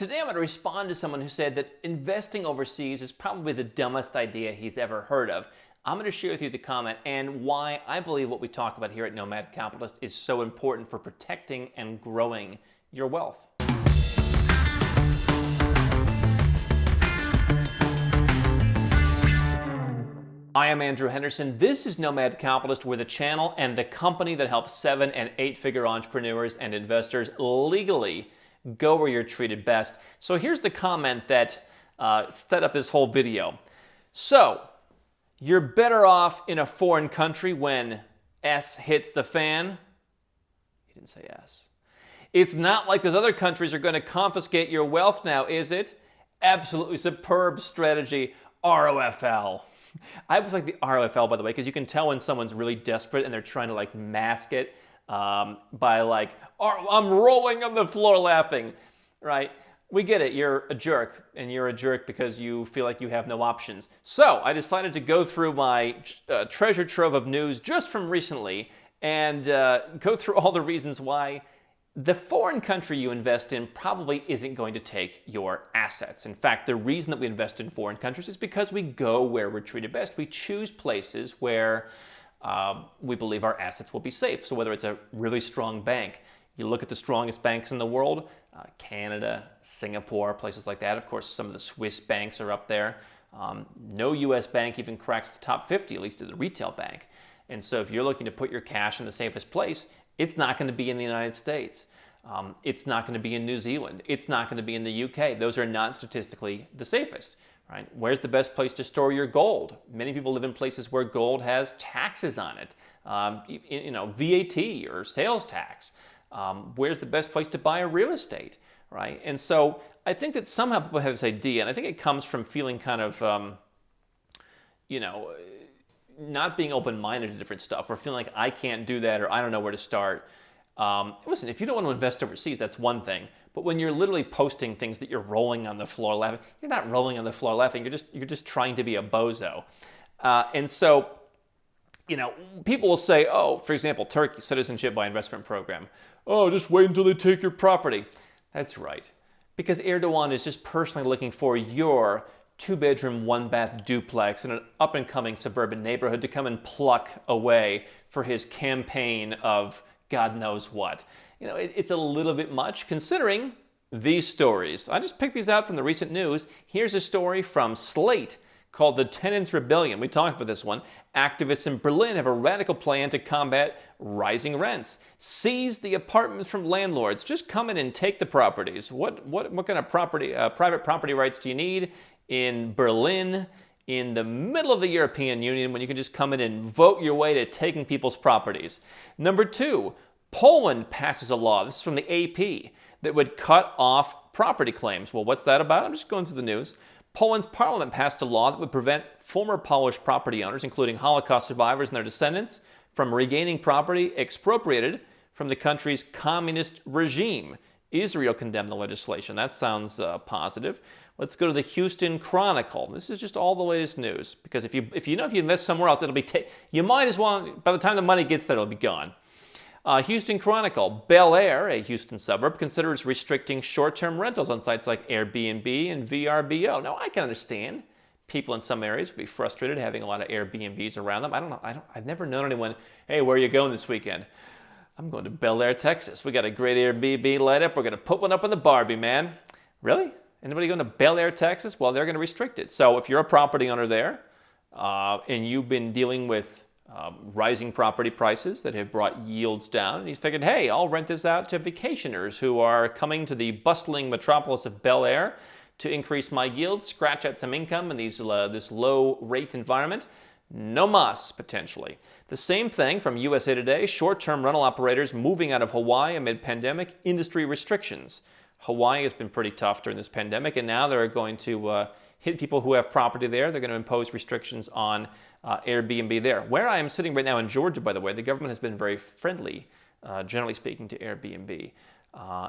Today I'm going to respond to someone who said that investing overseas is probably the dumbest idea he's ever heard of. I'm going to share with you the comment and why I believe what we talk about here at Nomad Capitalist is so important for protecting and growing your wealth. I am Andrew Henderson. This is Nomad Capitalist. We're the channel and the company that helps 7- and 8-figure entrepreneurs and investors legally go where you're treated best. So here's the comment that set up this whole video. So, you're better off in a foreign country when S hits the fan? He didn't say S. It's not like those other countries are going to confiscate your wealth now, is it? Absolutely superb strategy, ROFL. I always like the ROFL, by the way, because you can tell when someone's really desperate and they're trying to like mask it by like, oh, I'm rolling on the floor laughing, right? We get it, you're a jerk, and you're a jerk because you feel like you have no options. So I decided to go through my treasure trove of news just from recently and go through all the reasons why the foreign country you invest in probably isn't going to take your assets. In fact, the reason that we invest in foreign countries is because we go where we're treated best. We choose places where we believe our assets will be safe. So whether it's a really strong bank, you look at the strongest banks in the world, Canada, Singapore, places like that. Of course, some of the Swiss banks are up there. No US bank even cracks the top 50, at least as a retail bank. And so if you're looking to put your cash in the safest place, it's not going to be in the United States. It's not going to be in New Zealand. It's not going to be in the UK. Those are not statistically the safest. Right? Where's the best place to store your gold? Many people live in places where gold has taxes on it, VAT or sales tax. Where's the best place to buy a real estate? Right? And so I think that somehow people have this idea, and I think it comes from feeling kind of, not being open-minded to different stuff, or feeling like I can't do that, or I don't know where to start. Listen, if you don't want to invest overseas, that's one thing. But when you're literally posting things that you're rolling on the floor laughing, you're not rolling on the floor laughing. You're just trying to be a bozo. And so, people will say, oh, for example, Turkey citizenship by investment program. Oh, just wait until they take your property. That's right, because Erdogan is just personally looking for your 2-bedroom, 1-bath duplex in an up-and-coming suburban neighborhood to come and pluck away for his campaign of God knows what. It's a little bit much considering these stories. I just picked these out from the recent news. Here's a story from Slate called The Tenants' Rebellion. We talked about this one. Activists in Berlin have a radical plan to combat rising rents. Seize the apartments from landlords. Just come in and take the properties. What kind of private property rights do you need in Berlin, in the middle of the European Union, when you can just come in and vote your way to taking people's properties? Number 2, Poland passes a law, this is from the AP, that would cut off property claims. Well, what's that about? I'm just going through the news. Poland's parliament passed a law that would prevent former Polish property owners, including Holocaust survivors and their descendants, from regaining property expropriated from the country's communist regime. Israel condemned the legislation. That sounds positive. Let's go to the Houston Chronicle. This is just all the latest news, because if you invest somewhere else, it'll be you might as well, by the time the money gets there, it'll be gone. Houston Chronicle. Bel Air, a Houston suburb, considers restricting short-term rentals on sites like Airbnb and VRBO. Now, I can understand people in some areas would be frustrated having a lot of Airbnbs around them. I don't know. I've never known anyone, hey, where are you going this weekend? I'm going to Bel Air, Texas. We got a great Airbnb light up. We're going to put one up on the Barbie, man. Really? Anybody going to Bel Air, Texas? Well, they're going to restrict it. So if you're a property owner there and you've been dealing with rising property prices that have brought yields down, and you figured, hey, I'll rent this out to vacationers who are coming to the bustling metropolis of Bel Air to increase my yields, scratch out some income in this low-rate environment. No mas, potentially. The same thing from USA Today, short-term rental operators moving out of Hawaii amid pandemic industry restrictions. Hawaii has been pretty tough during this pandemic, and now they're going to hit people who have property there. They're going to impose restrictions on Airbnb there. Where I am sitting right now in Georgia, by the way, the government has been very friendly, generally speaking, to Airbnb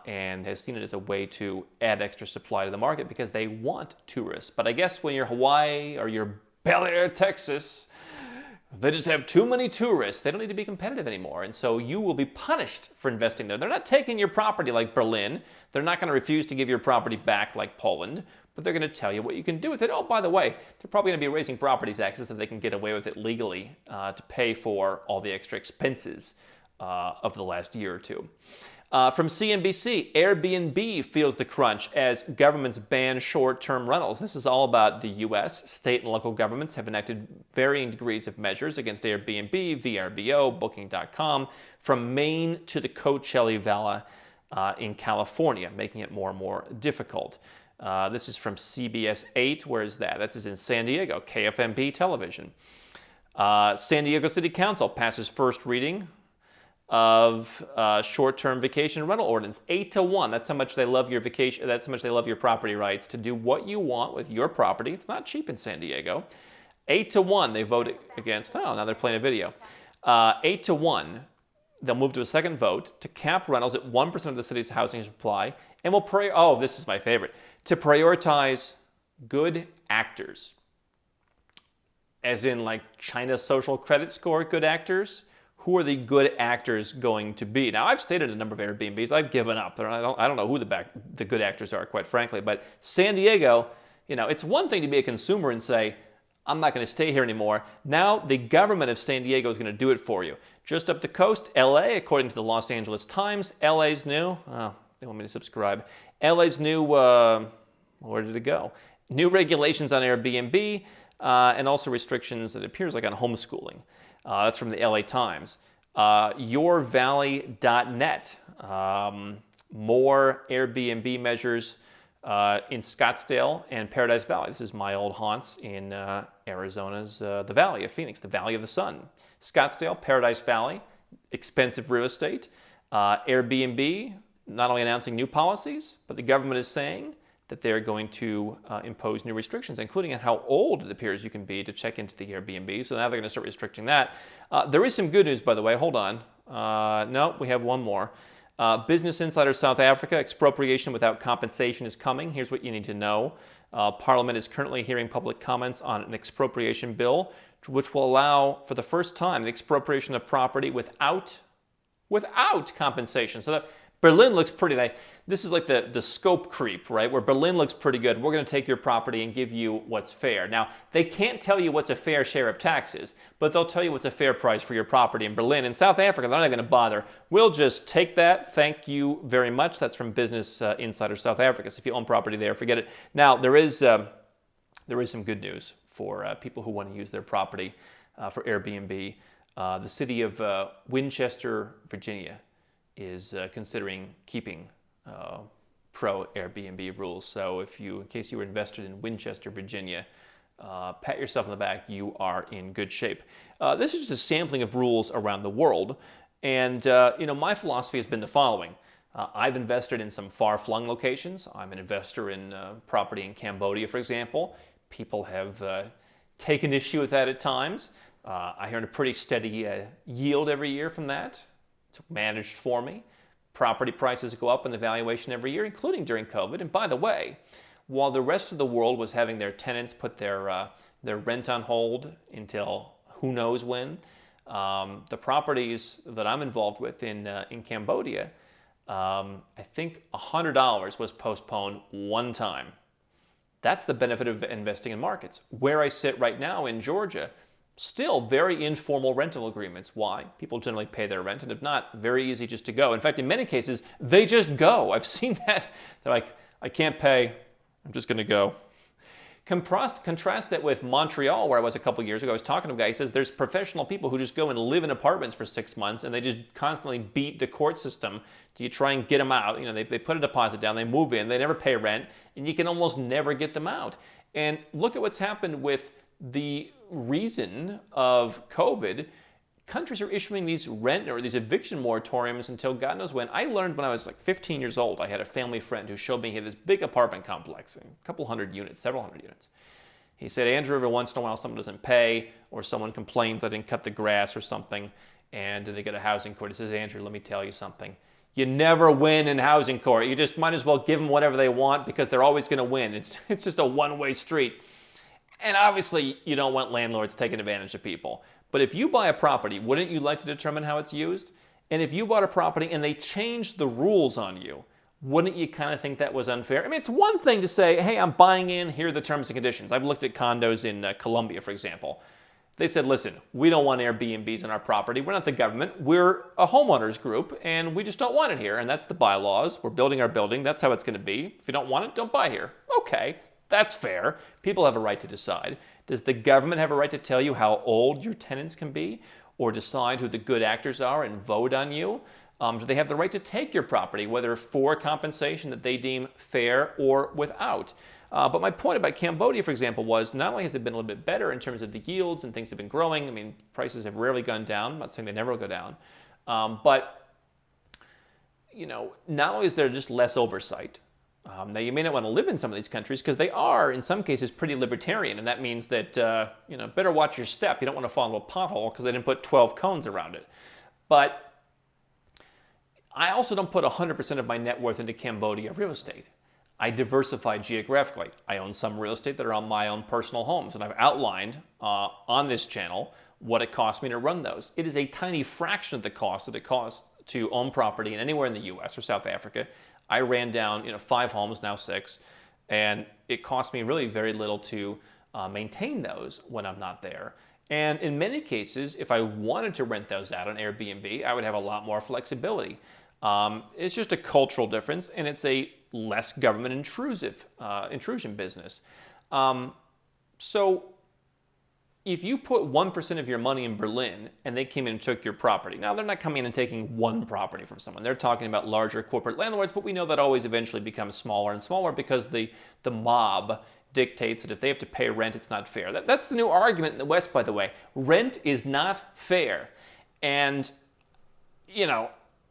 and has seen it as a way to add extra supply to the market because they want tourists. But I guess when you're Hawaii or you're Bel Air, Texas, They just have too many tourists. They don't need to be competitive anymore. And so you will be punished for investing there. They're not taking your property like Berlin. They're not going to refuse to give your property back like Poland, but they're going to tell you what you can do with it. Oh, by the way, they're probably going to be raising property taxes if they can get away with it legally to pay for all the extra expenses of the last year or two. From CNBC, Airbnb feels the crunch as governments ban short-term rentals. This is all about the U.S. State and local governments have enacted varying degrees of measures against Airbnb, VRBO, Booking.com, from Maine to the Coachella Valley in California, making it more and more difficult. This is from CBS 8. Where is that? This is in San Diego, KFMB television. San Diego City Council passes first reading of short-term vacation rental ordinance. 8-1. That's how much they love your vacation. That's how much they love your property rights to do what you want with your property. It's not cheap in San Diego. 8-1. They vote against. Oh, now they're playing a video. 8-1. They'll move to a second vote to cap rentals at 1% of the city's housing supply, and will oh, this is my favorite, to prioritize good actors, as in like China's social credit score good actors. Who are the good actors going to be? Now, I've stayed at a number of Airbnbs. I've given up. I don't know who the good actors are, quite frankly. But San Diego, it's one thing to be a consumer and say, I'm not going to stay here anymore. Now, the government of San Diego is going to do it for you. Just up the coast, LA, according to the Los Angeles Times, LA's new, they want me to subscribe. LA's new, where did it go? New regulations on Airbnb and also restrictions, it appears like on homeschooling. That's from the LA Times. YourValley.net. More Airbnb measures in Scottsdale and Paradise Valley. This is my old haunts in Arizona's the Valley of Phoenix, the Valley of the Sun. Scottsdale, Paradise Valley, expensive real estate. Airbnb, not only announcing new policies, but the government is saying that they're going to impose new restrictions, including on how old it appears you can be to check into the Airbnb. So now they're going to start restricting that. There is some good news, by the way. Hold on. No, we have one more. Business Insider South Africa, expropriation without compensation is coming. Here's what you need to know. Parliament is currently hearing public comments on an expropriation bill, which will allow, for the first time, the expropriation of property without compensation. So that Berlin looks pretty nice. This is like the scope creep, right? Where Berlin looks pretty good. We're going to take your property and give you what's fair. Now, they can't tell you what's a fair share of taxes, but they'll tell you what's a fair price for your property in Berlin. In South Africa, they're not even going to bother. We'll just take that. Thank you very much. That's from Business Insider South Africa. So if you own property there, forget it. Now, there is some good news for people who want to use their property for Airbnb. The city of Winchester, Virginia, is considering keeping pro-Airbnb rules. So in case you were invested in Winchester, Virginia, pat yourself on the back, you are in good shape. This is just a sampling of rules around the world. And, my philosophy has been the following. I've invested in some far-flung locations. I'm an investor in property in Cambodia, for example. People have taken issue with that at times. I earn a pretty steady yield every year from that. It's managed for me. Property prices go up in the valuation every year, including during COVID. And by the way, while the rest of the world was having their tenants put their rent on hold until who knows when, the properties that I'm involved with in Cambodia, I think $100 was postponed one time. That's the benefit of investing in markets. Where I sit right now in Georgia, still very informal rental agreements. Why? People generally pay their rent, and if not, very easy just to go. In fact, in many cases, they just go. I've seen that. They're like, I can't pay. I'm just going to go. Contrast that with Montreal, where I was a couple years ago. I was talking to a guy. He says there's professional people who just go and live in apartments for 6 months, and they just constantly beat the court system to try and get them out. They put a deposit down, they move in, they never pay rent, and you can almost never get them out. And look at what's happened with the reason of COVID. Countries are issuing these rent or these eviction moratoriums until God knows when. I learned when I was like 15 years old, I had a family friend who showed me he had this big apartment complex, a couple hundred units, several hundred units. He said, Andrew, every once in a while someone doesn't pay or someone complains I didn't cut the grass or something, and they get a housing court. He says, Andrew, let me tell you something. You never win in housing court. You just might as well give them whatever they want because they're always going to win. It's just a one-way street. And obviously, you don't want landlords taking advantage of people. But if you buy a property, wouldn't you like to determine how it's used? And if you bought a property and they changed the rules on you, wouldn't you kind of think that was unfair? I mean, it's one thing to say, hey, I'm buying in, here are the terms and conditions. I've looked at condos in Colombia, for example. They said, listen, we don't want Airbnbs on our property. We're not the government. We're a homeowners group, and we just don't want it here. And that's the bylaws. We're building our building. That's how it's going to be. If you don't want it, don't buy here. Okay, that's fair. People have a right to decide. Does the government have a right to tell you how old your tenants can be, or decide who the good actors are and vote on you? Do they have the right to take your property, whether for compensation that they deem fair or without? But my point about Cambodia, for example, was not only has it been a little bit better in terms of the yields and things have been growing. I mean, prices have rarely gone down. I'm not saying they never will go down. But, not only is there just less oversight. Now, you may not want to live in some of these countries because they are, in some cases, pretty libertarian. And that means that, better watch your step. You don't want to fall into a pothole because they didn't put 12 cones around it. But I also don't put 100% of my net worth into Cambodia real estate. I diversify geographically. I own some real estate that are on my own personal homes, and I've outlined on this channel what it costs me to run those. It is a tiny fraction of the cost that it costs to own property in anywhere in the US or South Africa. I ran down 5 homes, now 6, and it costs me really very little to maintain those when I'm not there. And in many cases, if I wanted to rent those out on Airbnb, I would have a lot more flexibility. It's just a cultural difference, and it's a less government intrusion business. So if you put 1% of your money in Berlin and they came in and took your property, now they're not coming in and taking one property from someone. They're talking about larger corporate landlords, but we know that always eventually becomes smaller and smaller because the mob dictates that if they have to pay rent, it's not fair. That's the new argument in the West, by the way. Rent is not fair. And,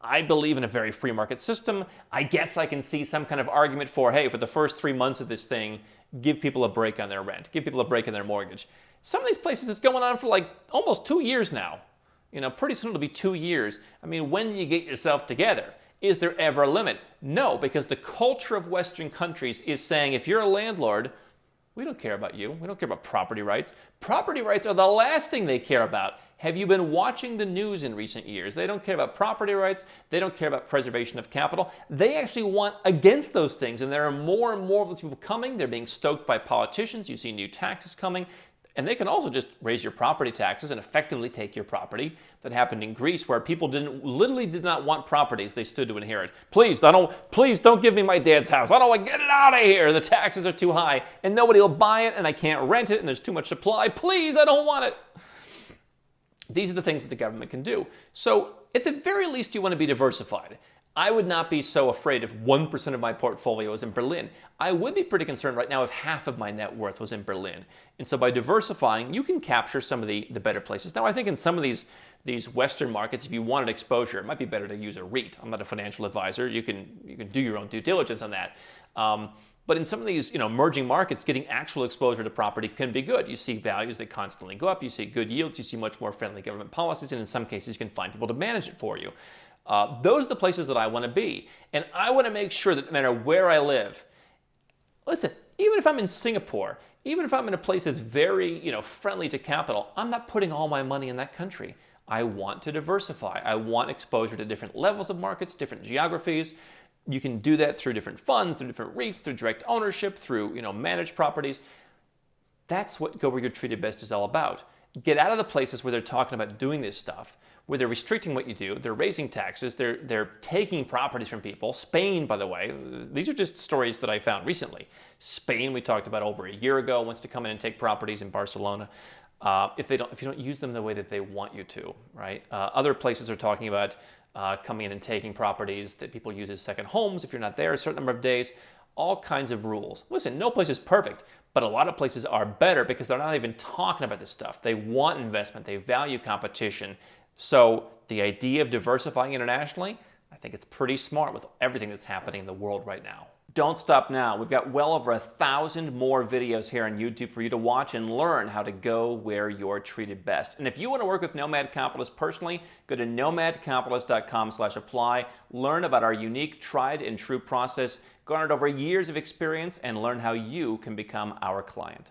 I believe in a very free market system. I guess I can see some kind of argument for, hey, for the first 3 months of this thing, give people a break on their rent, give people a break on their mortgage. Some of these places, it's going on for like almost 2 years now. Pretty soon it'll be 2 years. I mean, when do you get yourself together? Is there ever a limit? No, because the culture of Western countries is saying if you're a landlord, we don't care about you. We don't care about property rights. Property rights are the last thing they care about. Have you been watching the news in recent years? They don't care about property rights. They don't care about preservation of capital. They actually want against those things. And there are more and more of those people coming. They're being stoked by politicians. You see new taxes coming. And they can also just raise your property taxes and effectively take your property. That happened in Greece, where people literally did not want properties they stood to inherit. Please don't give me my dad's house. I don't want to get it out of here. The taxes are too high and nobody will buy it and I can't rent it and there's too much supply. Please, I don't want it. These are the things that the government can do. So at the very least, you want to be diversified. I would not be so afraid if 1% of my portfolio is in Berlin. I would be pretty concerned right now if half of my net worth was in Berlin. And so by diversifying, you can capture some of the better places. Now, I think in some of these Western markets, if you wanted exposure, it might be better to use a REIT. I'm not a financial advisor. You can do your own due diligence on that. But in some of these emerging markets, getting actual exposure to property can be good. You see values that constantly go up. You see good yields. You see much more friendly government policies. And in some cases, you can find people to manage it for you. Those are the places that I want to be. And I want to make sure that no matter where I live, listen, even if I'm in Singapore, even if I'm in a place that's very friendly to capital, I'm not putting all my money in that country. I want to diversify. I want exposure to different levels of markets, different geographies. You can do that through different funds, through different REITs, through direct ownership, through managed properties. That's what Go Where You're Treated Best is all about. Get out of the places where they're talking about doing this stuff, where they're restricting what you do, they're raising taxes, they're taking properties from people. Spain, by the way, these are just stories that I found recently. Spain, we talked about over a year ago, wants to come in and take properties in Barcelona if you don't use them the way that they want you to, right? Other places are talking about coming in and taking properties that people use as second homes if you're not there a certain number of days. All kinds of rules. Listen, no place is perfect, but a lot of places are better because they're not even talking about this stuff. They want investment. They value competition. So the idea of diversifying internationally, I think it's pretty smart with everything that's happening in the world right now. Don't stop now. We've got well over 1,000 more videos here on YouTube for you to watch and learn how to go where you're treated best. And if you want to work with Nomad Capitalist personally, go to nomadcapitalist.com/apply, learn about our unique tried and true process, garnered over years of experience, and learn how you can become our client.